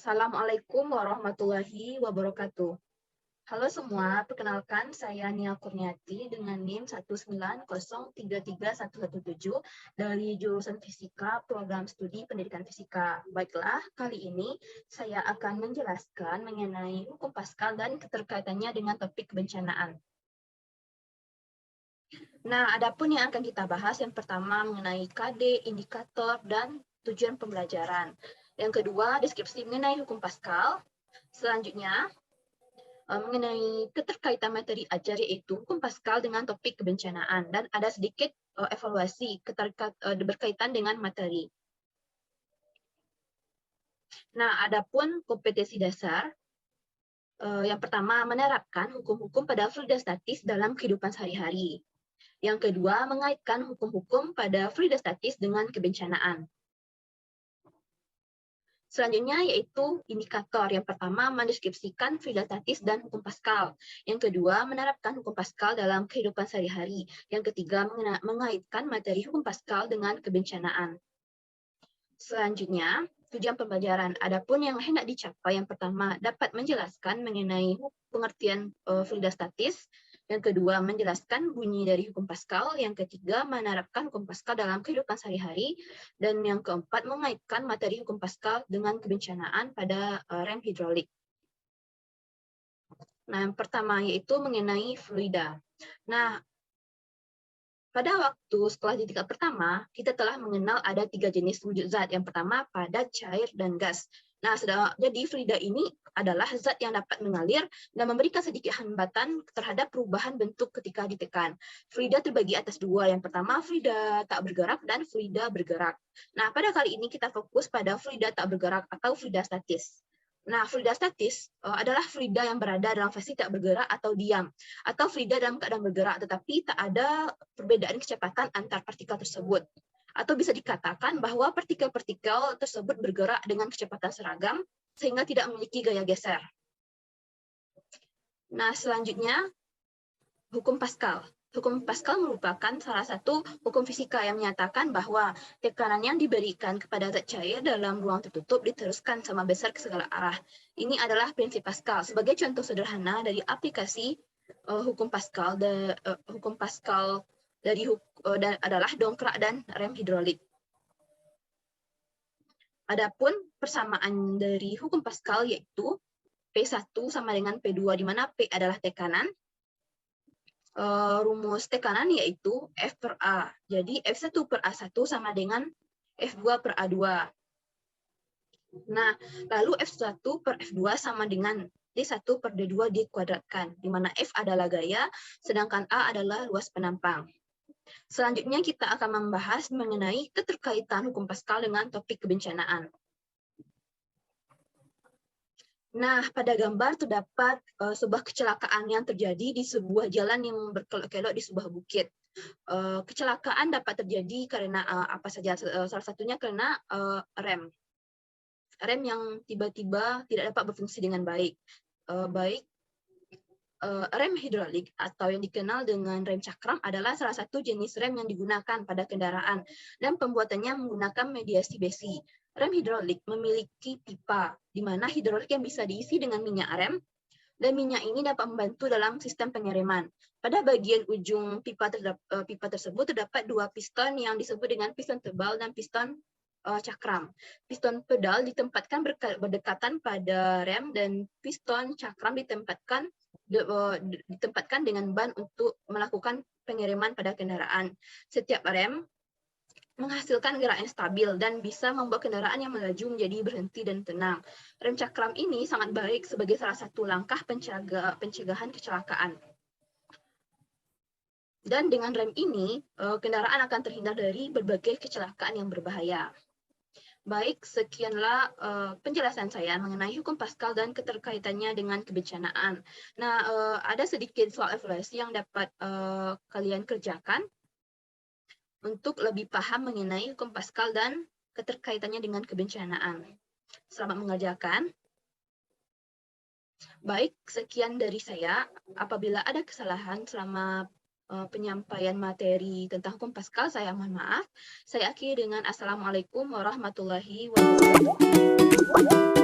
Assalamualaikum warahmatullahi wabarakatuh. Halo semua, perkenalkan saya Nia Kurniati dengan NIM 190331117 dari jurusan Fisika Program Studi Pendidikan Fisika. Baiklah, kali ini saya akan menjelaskan mengenai hukum Pascal dan keterkaitannya dengan topik kebencanaan. Nah, adapun yang akan kita bahas yang pertama mengenai KD, indikator, dan tujuan pembelajaran. Yang kedua, deskripsi mengenai hukum Pascal. Selanjutnya, mengenai keterkaitan materi ajar yaitu hukum Pascal dengan topik kebencanaan dan ada sedikit evaluasi berkaitan dengan materi. Nah, adapun kompetensi dasar, yang pertama menerapkan hukum-hukum pada fluida statis dalam kehidupan sehari-hari. Yang kedua, mengaitkan hukum-hukum pada fluida statis dengan kebencanaan. Selanjutnya yaitu indikator. Yang pertama, mendeskripsikan fluida statis dan hukum Pascal. Yang kedua, menerapkan hukum Pascal dalam kehidupan sehari-hari. Yang ketiga, mengaitkan materi hukum Pascal dengan kebencanaan. Selanjutnya, tujuan pembelajaran. Adapun yang hendak dicapai, yang pertama, dapat menjelaskan mengenai pengertian fluida statis. Yang kedua, menjelaskan bunyi dari hukum Pascal. Yang ketiga, menerapkan hukum Pascal dalam kehidupan sehari-hari. Dan yang keempat, mengaitkan materi hukum Pascal dengan kebencanaan pada rem hidrolik. Nah, yang pertama yaitu mengenai fluida. Nah, pada waktu sekolah di tingkat pertama, kita telah mengenal ada 3 jenis wujud zat. Yang pertama, padat, cair, dan gas. Nah, jadi fluida ini adalah zat yang dapat mengalir dan memberikan sedikit hambatan terhadap perubahan bentuk ketika ditekan. Fluida terbagi atas dua. Yang pertama, fluida tak bergerak dan fluida bergerak. Nah, pada kali ini kita fokus pada fluida tak bergerak atau fluida statis. Nah, fluida statis adalah fluida yang berada dalam fase tak bergerak atau diam, atau fluida dalam keadaan bergerak, tetapi tak ada perbedaan kecepatan antar partikel tersebut. Atau bisa dikatakan bahwa partikel-partikel tersebut bergerak dengan kecepatan seragam, sehingga tidak memiliki gaya geser. Nah, selanjutnya, hukum Pascal. Hukum Pascal merupakan salah satu hukum fisika yang menyatakan bahwa tekanan yang diberikan kepada zat cair dalam ruang tertutup diteruskan sama besar ke segala arah. Ini adalah prinsip Pascal. Sebagai contoh sederhana dari aplikasi hukum Pascal, adalah dongkrak dan rem hidrolik. Adapun persamaan dari hukum Pascal yaitu P1 sama dengan P2, di mana P adalah tekanan. Rumus tekanan yaitu F per A. Jadi F1 per A1 sama dengan F2 per A2. Nah, lalu F1 per F2 sama dengan D1 per D2 dikuadratkan, di mana F adalah gaya, sedangkan A adalah luas penampang. Selanjutnya kita akan membahas mengenai keterkaitan hukum Pascal dengan topik kebencanaan. Nah, pada gambar terdapat sebuah kecelakaan yang terjadi di sebuah jalan yang berkelok-kelok di sebuah bukit. Kecelakaan dapat terjadi karena apa saja? Salah satunya karena rem yang tiba-tiba tidak dapat berfungsi dengan baik. Rem hidrolik atau yang dikenal dengan rem cakram adalah salah satu jenis rem yang digunakan pada kendaraan dan pembuatannya menggunakan mediasi besi. Rem hidrolik memiliki pipa, di mana hidrolik yang bisa diisi dengan minyak rem, dan minyak ini dapat membantu dalam sistem pengereman. Pada bagian ujung pipa tersebut terdapat dua piston yang disebut dengan piston tebal dan piston cakram. Piston pedal ditempatkan berdekatan pada rem dan piston cakram ditempatkan dengan ban untuk melakukan pengereman pada kendaraan. Setiap rem menghasilkan gerak yang stabil dan bisa membuat kendaraan yang melaju menjadi berhenti dan tenang. Rem cakram ini sangat baik sebagai salah satu langkah pencegahan kecelakaan. Dan dengan rem ini, kendaraan akan terhindar dari berbagai kecelakaan yang berbahaya. Baik, sekianlah penjelasan saya mengenai hukum Pascal dan keterkaitannya dengan kebencanaan. Nah, ada sedikit soal evaluasi yang dapat kalian kerjakan untuk lebih paham mengenai hukum Pascal dan keterkaitannya dengan kebencanaan. Selamat mengerjakan. Baik, sekian dari saya. Apabila ada kesalahan selama penyampaian materi tentang hukum Pascal, saya mohon maaf. Saya akhiri dengan Assalamualaikum warahmatullahi wabarakatuh.